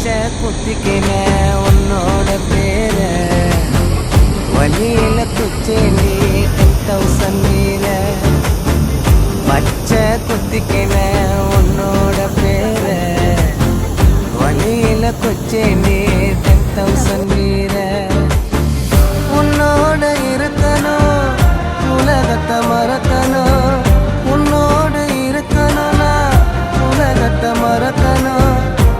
பச்சை குத்திக்கின உன்னோட பேர வழியில குச்சேண்டி 10,000 மீற பச்சை குத்திக்கின உன்னோட பேர வழியில குச்சேண்டி 10,000 மீற